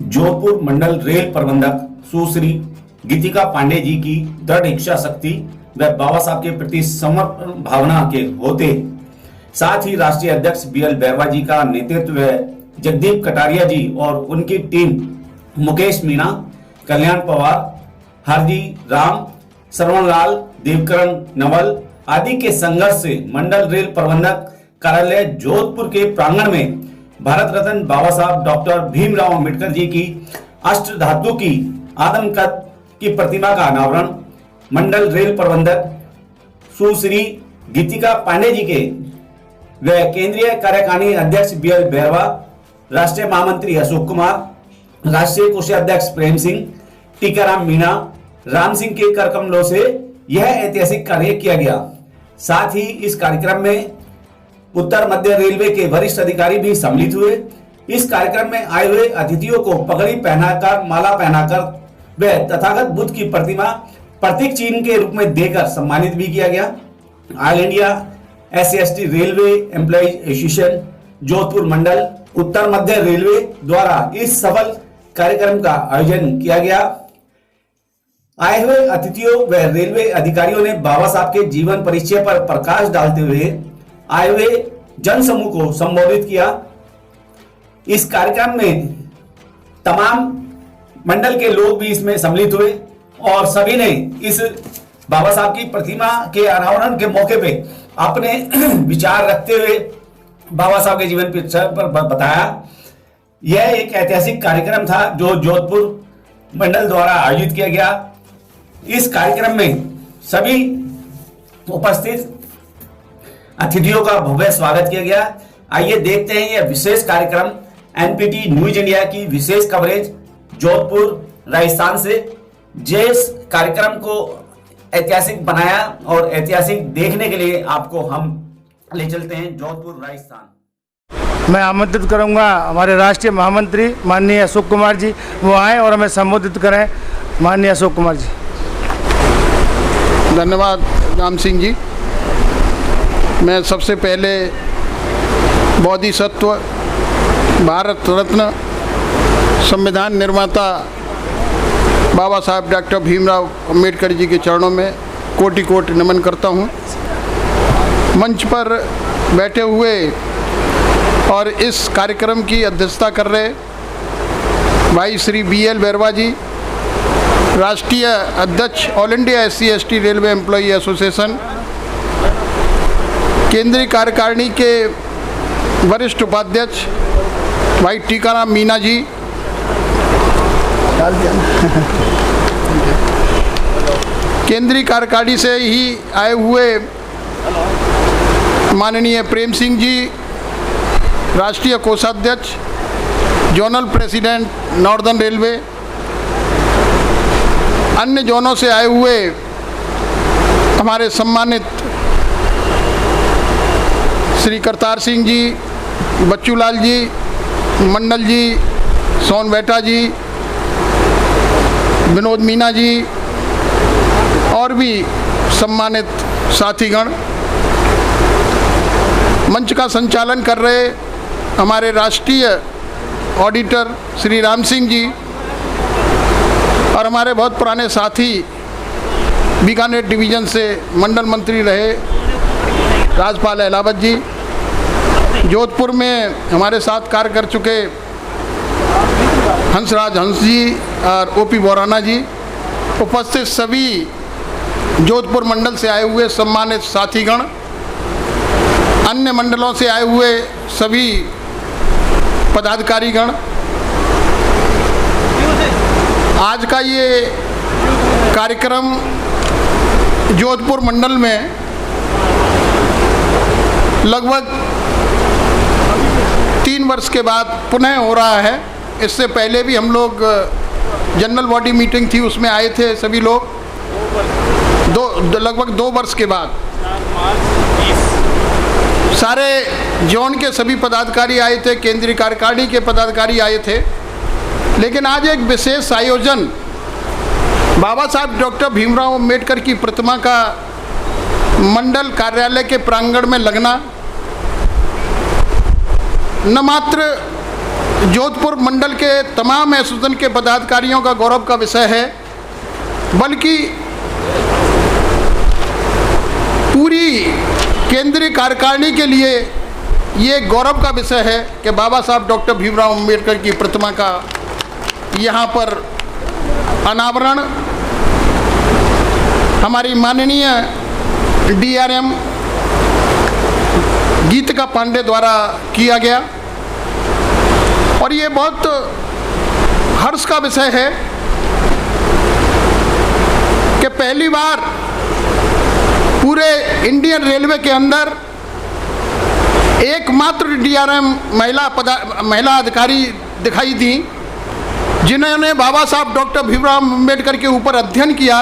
जोधपुर मंडल rail प्रबंधक सुश्री गीतिका पांडे जी की दृढ़ इच्छा शक्ति व बाबा साहब के प्रति समर्पण भावना के होते, साथ ही राष्ट्रीय अध्यक्ष बीएल बैरवा जी का नेतृत्व, जगदीप कटारिया जी और उनकी टीम मुकेश मीणा, कल्याण पवार, हरजी राम, श्रवण लाल, देवकरण नवल आदि के संघर्ष से मंडल रेल प्रबंधक कार्यालय जोधपुर के प्रांगण में भारत रत्न बाबा साहब डॉक्टर भीमराव अंबेडकर जी की अष्ट धातु की आदमकद की प्रतिमा का अनावरण मंडल रेल प्रबंधक सुश्री गीतिका पांडे जी के व केंद्रीय कार्यकारिणी अध्यक्ष बीएल बैरवा, राष्ट्रीय महामंत्री अशोक कुमार, राष्ट्रीय कोषाध्यक्ष प्रेम सिंह, टीकाराम मीणा, राम सिंह के करकमलों से यह ऐतिहासिक कार्य किया गया। साथ ही इस कार्यक्रम में उत्तर मध्य रेलवे के वरिष्ठ अधिकारी भी सम्मिलित हुए। इस कार्यक्रम में आए हुए अतिथियों को पगड़ी पहनाकर, माला पहनाकर व तथागत बुद्ध की प्रतिमा प्रतीक चिन्ह के रूप में देकर सम्मानित भी किया गया। All India SC/ST railway employees association Jodhpur मंडल उत्तर मध्य रेलवे द्वारा इस सफल कार्यक्रम का आयोजन किया गया। आए हुए अतिथियों व रेलवे अधिकारियों ने बाबा साहब के जीवन परिचय पर प्रकाश डालते हुए आए हुए जन समूह को संबोधित किया। इस कार्यक्रम में तमाम मंडल के लोग भी इसमें सम्मिलित हुए और सभी ने इस बाबा साहब की प्रतिमा के अनावरण के मौके पे अपने विचार रखते हुए बाबा साहब के जीवन पर बताया। यह एक ऐतिहासिक कार्यक्रम था जो जोधपुर मंडल द्वारा आयोजित किया गया। इस कार्यक्रम में सभी उपस्थित अतिथियों का भव्य स्वागत किया गया। आइए देखते हैं यह विशेष कार्यक्रम एनपीटी न्यूज इंडिया की विशेष कवरेज जोधपुर राजस्थान से। जिस कार्यक्रम को ऐतिहासिक बनाया और ऐतिहासिक देखने के लिए आपको हम ले चलते हैं जोधपुर राजस्थान। मैं आमंत्रित करूंगा हमारे राष्ट्रीय महामंत्री माननीय अशोक कुमार जी, वो आए और हमें संबोधित करें। माननीय अशोक कुमार जी। धन्यवाद राम सिंह जी। मैं सबसे पहले बोधिसत्व, भारत रत्न, संविधान निर्माता बाबा साहब डॉक्टर भीमराव अंबेडकर जी के चरणों में कोटि कोटि नमन करता हूँ। मंच पर बैठे हुए और इस कार्यक्रम की अध्यक्षता कर रहे भाई श्री बीएल बैरवा जी, राष्ट्रीय अध्यक्ष all India SC/ST railway employee association, केंद्रीय कार्यकारिणी के वरिष्ठ उपाध्यक्ष भाई टीकाराम मीणा जी, केंद्रीय कार्यकारिणी से ही आए हुए माननीय प्रेम सिंह जी, राष्ट्रीय कोषाध्यक्ष, जोनल प्रेसिडेंट नॉर्दर्न रेलवे, अन्य जोनों से आए हुए हमारे सम्मानित श्री करतार सिंह जी, बच्चूलाल जी, मंडल जी, सोन बेटा जी, विनोद मीणा जी और भी सम्मानित साथीगण, मंच का संचालन कर रहे हमारे राष्ट्रीय ऑडिटर श्री राम सिंह जी और हमारे बहुत पुराने साथी बीकानेर डिवीज़न से मंडल मंत्री रहे राजपाल अहलावत जी, जोधपुर में हमारे साथ कार्य कर चुके हंसराज हंस जी और OP बोराना जी, उपस्थित सभी जोधपुर मंडल से आए हुए सम्मानित साथीगण, अन्य मंडलों से आए हुए सभी पदाधिकारीगण, आज का ये कार्यक्रम जोधपुर मंडल में लगभग 3 वर्ष के बाद पुनः हो रहा है। इससे पहले भी हम लोग जनरल बॉडी मीटिंग थी, उसमें आए थे सभी लोग। लगभग 2 वर्ष के बाद सारे जोन के सभी पदाधिकारी आए थे, केंद्रीय कार्यकारिणी के पदाधिकारी आए थे। लेकिन आज एक विशेष आयोजन बाबा साहब डॉक्टर भीमराव अंबेडकर की प्रतिमा का मंडल कार्यालय के प्रांगण में लगना न मात्र जोधपुर मंडल के तमाम एसोसिएशन के पदाधिकारियों का गौरव का विषय है, बल्कि पूरी केंद्रीय कार्यकारिणी के लिए ये गौरव का विषय है कि बाबा साहब डॉक्टर भीमराव अम्बेडकर की प्रतिमा का यहाँ पर अनावरण हमारी माननीय DRM गीतिका पांडे द्वारा किया गया। और ये बहुत हर्ष का विषय है कि पहली बार पूरे इंडियन रेलवे के अंदर एकमात्र DRM महिला अधिकारी दिखाई दी जिन्होंने बाबा साहब डॉक्टर भीमराव अम्बेडकर के ऊपर अध्ययन किया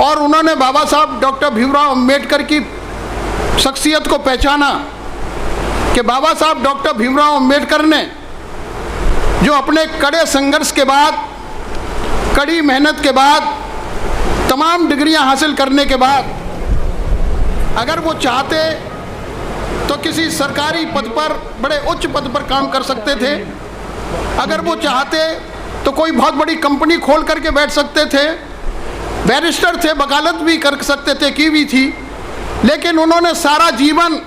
और उन्होंने बाबा साहब डॉक्टर भीमराव अम्बेडकर की शख्सियत को पहचाना कि बाबा साहब डॉक्टर भीमराव अम्बेडकर ने जो अपने कड़े संघर्ष के बाद, कड़ी मेहनत के बाद, तमाम डिग्रियां हासिल करने के बाद अगर वो चाहते तो किसी सरकारी पद पर, बड़े उच्च पद पर काम कर सकते थे। अगर वो चाहते तो कोई बहुत बड़ी कंपनी खोल करके बैठ सकते थे, बैरिस्टर थे, वकालत भी कर सकते थे, की भी थी। लेकिन उन्होंने सारा जीवन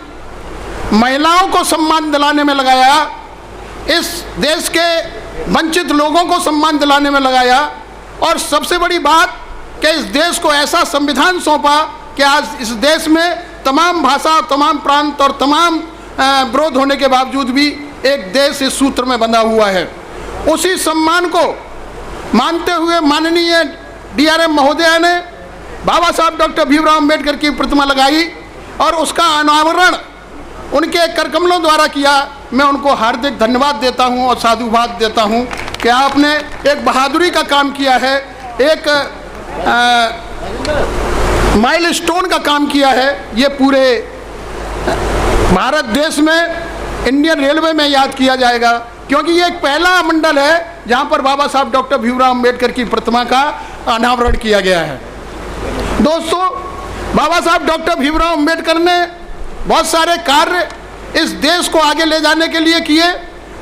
महिलाओं को सम्मान दिलाने में लगाया, इस देश के वंचित लोगों को सम्मान दिलाने में लगाया। और सबसे बड़ी बात कि इस देश को ऐसा संविधान सौंपा कि आज इस देश में तमाम भाषा, तमाम प्रांत और तमाम विरोध होने के बावजूद भी एक देश इस सूत्र में बंधा हुआ है। उसी सम्मान को मानते हुए माननीय DRM महोदया ने बाबा साहब डॉक्टर भीमराव अम्बेडकर की प्रतिमा लगाई और उसका अनावरण उनके करकमलों द्वारा किया। मैं उनको हार्दिक धन्यवाद देता हूं और साधुवाद देता हूं कि आपने एक बहादुरी का काम किया है, एक माइलस्टोन का काम किया है। ये पूरे भारत देश में, इंडियन रेलवे में याद किया जाएगा, क्योंकि ये एक पहला मंडल है जहां पर बाबा साहब डॉक्टर भीमराव अम्बेडकर की प्रतिमा का अनावरण किया गया है। दोस्तों, बाबा साहब डॉक्टर भीमराव अम्बेडकर ने बहुत सारे कार्य इस देश को आगे ले जाने के लिए किए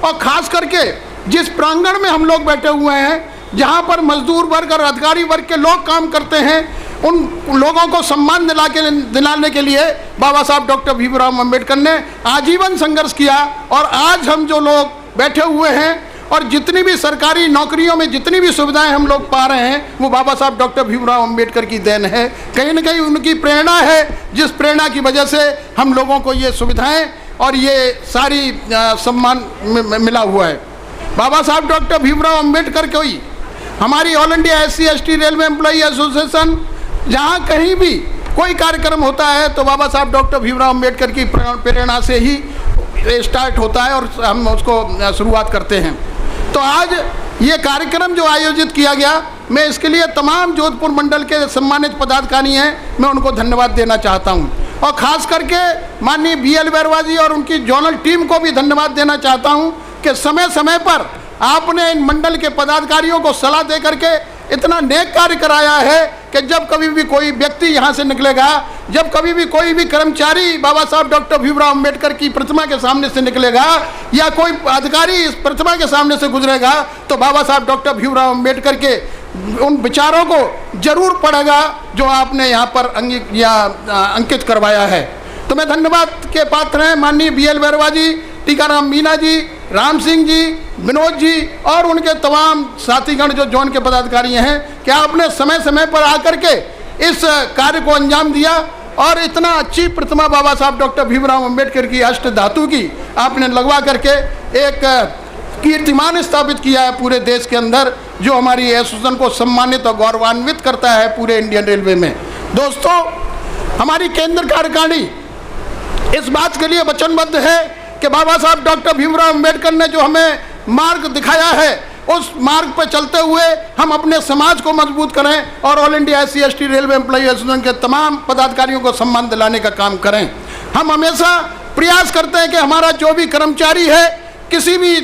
और ख़ास करके जिस प्रांगण में हम लोग बैठे हुए हैं, जहाँ पर मजदूर वर्ग और अधिकारी वर्ग के लोग काम करते हैं, उन लोगों को सम्मान दिलाने के लिए बाबा साहब डॉक्टर भीमराव अम्बेडकर ने आजीवन संघर्ष किया। और आज हम जो लोग बैठे हुए हैं और जितनी भी सरकारी नौकरियों में जितनी भी सुविधाएं हम लोग पा रहे हैं, वो बाबा साहब डॉक्टर भीमराव अम्बेडकर की देन है। कहीं न कहीं उनकी प्रेरणा है, जिस प्रेरणा की वजह से हम लोगों को ये सुविधाएं और ये सारी सम्मान मिला हुआ है। बाबा साहब डॉक्टर भीमराव अम्बेडकर को ही हमारी all India SC/ST railway employee association, जहाँ कहीं भी कोई कार्यक्रम होता है तो बाबा साहब डॉक्टर भीमराव अम्बेडकर की प्रेरणा से ही स्टार्ट होता है और हम उसको शुरुआत करते हैं। तो आज ये कार्यक्रम जो आयोजित किया गया, मैं इसके लिए तमाम जोधपुर मंडल के सम्मानित पदाधिकारी हैं, मैं उनको धन्यवाद देना चाहता हूं। और ख़ास करके माननीय BL बैरवा जी और उनकी जोनल टीम को भी धन्यवाद देना चाहता हूं कि समय समय पर आपने इन मंडल के पदाधिकारियों को सलाह दे करके इतना नेक कार्य कराया है कि जब कभी भी कोई व्यक्ति यहाँ से निकलेगा, जब कभी भी कोई भी कर्मचारी बाबा साहब डॉक्टर भीमराव अम्बेडकर की प्रतिमा के सामने से निकलेगा या कोई अधिकारी इस प्रतिमा के सामने से गुजरेगा, तो बाबा साहब डॉक्टर भीमराव अम्बेडकर के उन विचारों को जरूर पढ़ेगा जो आपने यहाँ पर अंकित करवाया है। तो मैं धन्यवाद के पात्र हैं माननीय BL बैरवा जी, टीकाराम मीना जी, राम सिंह जी, विनोद जी और उनके तमाम साथीगण जो जोन के पदाधिकारी हैं कि आपने समय समय पर आकर के इस कार्य को अंजाम दिया और इतना अच्छी प्रतिमा बाबा साहब डॉक्टर भीमराव अम्बेडकर की अष्ट धातु की आपने लगवा करके एक कीर्तिमान स्थापित किया है पूरे देश के अंदर, जो हमारी एसोसिएशन को सम्मानित और गौरवान्वित करता है पूरे इंडियन रेलवे में। दोस्तों, हमारी केंद्र कार्यकारिणी इस बात के लिए वचनबद्ध है कि बाबा साहब डॉक्टर भीमराव अम्बेडकर ने जो हमें मार्ग दिखाया है, उस मार्ग पर चलते हुए हम अपने समाज को मजबूत करें और all India SC/ST railway employee association के तमाम पदाधिकारियों को सम्मान दिलाने का काम करें। हम हमेशा प्रयास करते हैं कि हमारा जो भी कर्मचारी है, किसी भी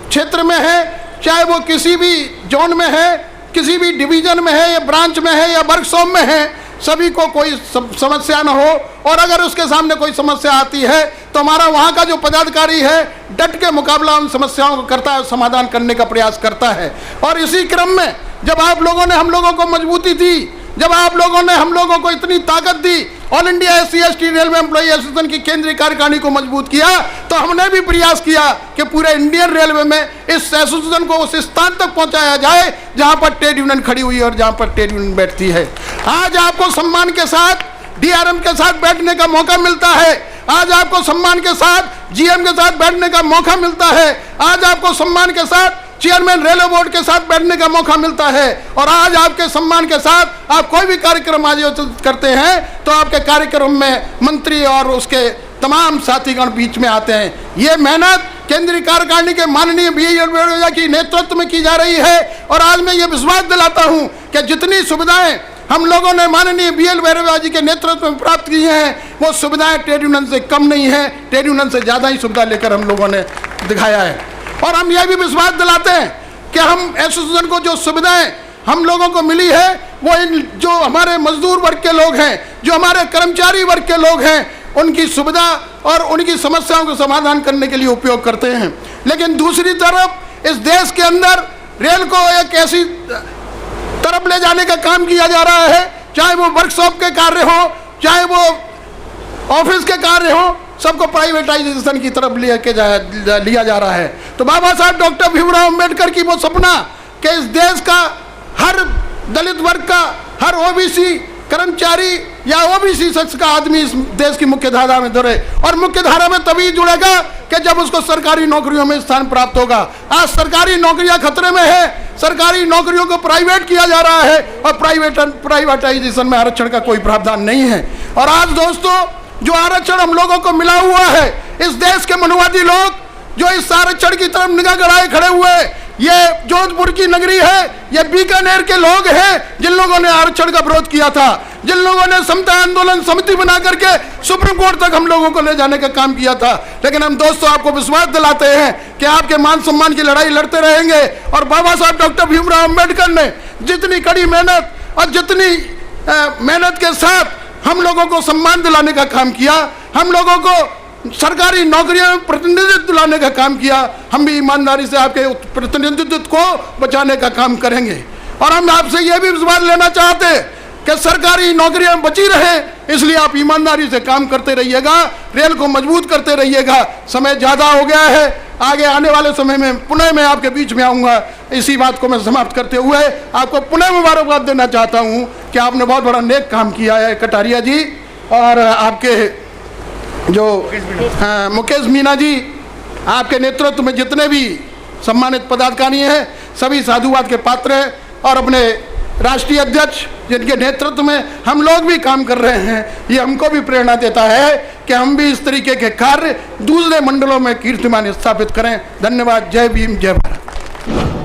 क्षेत्र में है, चाहे वो किसी भी जोन में है, किसी भी डिवीजन में है या ब्रांच में है या वर्कशॉप में है, सभी को कोई समस्या न हो, और अगर उसके सामने कोई समस्या आती है तो हमारा वहाँ का जो पदाधिकारी है डट के मुकाबला उन समस्याओं को करता है, समाधान करने का प्रयास करता है। और इसी क्रम में जब आप लोगों ने हम लोगों को मजबूती दी, जब आप लोगों ने हम लोगों को इतनी ताकत दी, all India SC/ST railway employee association की केंद्रीय कार्यकारिणी को मजबूत किया, तो हमने भी प्रयास किया कि पूरे इंडियन रेलवे में इस एसोसिएशन को उस स्थान तक पहुंचाया जाए जहां पर ट्रेड यूनियन खड़ी हुई है और जहां पर ट्रेड यूनियन बैठती है। आज आपको सम्मान के साथ DRM के साथ बैठने का मौका मिलता है, आज आपको सम्मान के साथ GM के साथ बैठने का मौका मिलता है, आज आपको सम्मान के साथ चेयरमैन रेलवे बोर्ड के साथ बैठने का मौका मिलता है, और आज आपके सम्मान के साथ आप कोई भी कार्यक्रम आयोजित करते हैं तो आपके कार्यक्रम में मंत्री और उसके तमाम साथीगण बीच में आते हैं। ये मेहनत केंद्रीय कार्यकारिणी के माननीय BL वेणुगोपाल की नेतृत्व में की जा रही है, और आज मैं ये विश्वास दिलाता हूँ कि जितनी सुविधाएं हम लोगों ने माननीय BL वेणुगोपाल जी के नेतृत्व में प्राप्त की हैं, वो सुविधाएं ट्रेड यूनियन से कम नहीं है, ट्रेड यूनियन से ज़्यादा ही सुविधा लेकर हम लोगों ने दिखाया है। और हम यह भी विश्वास दिलाते हैं कि हम एसोसिएशन को जो सुविधाएं हम लोगों को मिली है वो इन जो हमारे मजदूर वर्ग के लोग हैं, जो हमारे कर्मचारी वर्ग के लोग हैं, उनकी सुविधा और उनकी समस्याओं को समाधान करने के लिए उपयोग करते हैं। लेकिन दूसरी तरफ इस देश के अंदर रेल को एक ऐसी तरफ ले जाने का काम किया जा रहा है, चाहे वो वर्कशॉप के कार्य हो, चाहे वो ऑफिस के कार्य हो, सबको प्राइवेटाइजेशन की तरफ लिया जा रहा है। तो बाबा साहब डॉक्टर भीमराव अंबेडकर की वो सपना कि इस देश का हर दलित वर्ग का, हर OBC कर्मचारी या OBC शख्स का आदमी इस देश की मुख्य धारा में जुड़े, और मुख्य धारा में तभी जुड़ेगा कि जब उसको सरकारी नौकरियों में स्थान प्राप्त होगा। आज सरकारी नौकरियां खतरे में है, सरकारी नौकरियों को प्राइवेट किया जा रहा है, और प्राइवेटाइजेशन में आरक्षण का कोई प्रावधान नहीं है। और आज दोस्तों जो आरक्षण हम लोगों को मिला हुआ है, इस देश के मनुवादी लोग जो इस आरक्षण की तरफ निगाह गड़ाए खड़े हुए, ये जोधपुर की नगरी है, ये बीकानेर के लोग हैं जिन लोगों ने आरक्षण का विरोध किया था, जिन लोगों ने समता आंदोलन समिति बना करके सुप्रीम कोर्ट तक हम लोगों को ले जाने का काम किया था। लेकिन हम दोस्तों आपको विश्वास दिलाते हैं कि आपके मान सम्मान की लड़ाई लड़ते रहेंगे, और बाबा साहब डॉक्टर भीमराव अंबेडकर ने जितनी कड़ी मेहनत और जितनी मेहनत के साथ हम लोगों को सम्मान दिलाने का काम किया, हम लोगों को सरकारी नौकरियों में प्रतिनिधित्व दिलाने का काम किया, हम भी ईमानदारी से आपके प्रतिनिधित्व को बचाने का काम करेंगे। और हम आपसे यह भी विश्वास लेना चाहते हैं कि सरकारी नौकरियां बची रहें, इसलिए आप ईमानदारी से काम करते रहिएगा, रेल को मजबूत करते रहिएगा। समय ज़्यादा हो गया है, आगे आने वाले समय में पुनः मैं आपके बीच में आऊँगा। इसी बात को मैं समाप्त करते हुए आपको पुनः मुबारकबाद देना चाहता हूँ कि आपने बहुत बड़ा नेक काम किया है कटारिया जी, और आपके जो मुकेश मीना जी, आपके नेतृत्व में जितने भी सम्मानित पदाधिकारी हैं सभी साधुवाद के पात्र हैं, और अपने राष्ट्रीय अध्यक्ष जिनके नेतृत्व में हम लोग भी काम कर रहे हैं, ये हमको भी प्रेरणा देता है कि हम भी इस तरीके के कार्य दूसरे मंडलों में कीर्तिमान स्थापित करें। धन्यवाद। जय भीम, जय भारत।